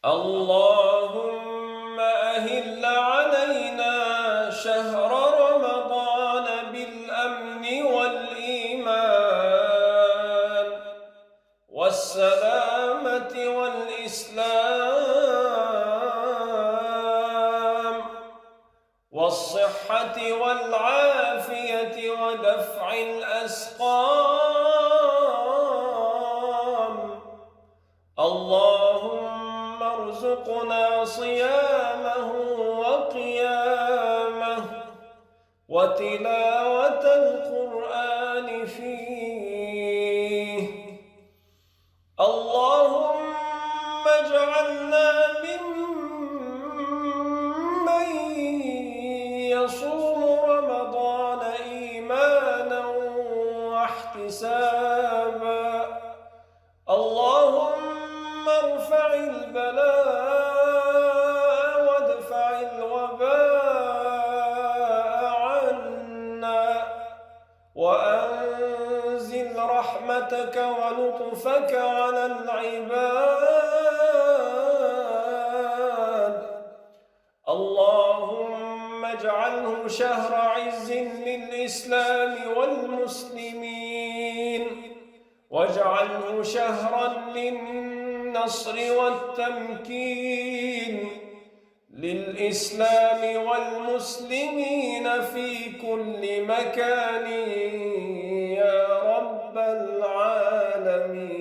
اللهم أهل علينا شهر رمضان بالأمن والإيمان والسلامة والإسلام والصحة والعافية ودفع الأسقام. اللهم ارزقنا صيامه وقيامه وتلاوة القرآن فيه. اللهم اجعلنا ممن يصوم رمضان إيمانا واحتسابا. اللهم ارفع البلاء وادفع الوباء عنا وأنزل رحمتك ولطفك على العباد. اللهم اجعله شهر عز للإسلام والمسلمين، واجعله شهرا للنصر والتمكين للإسلام والمسلمين في كل مكان يا رب العالمين.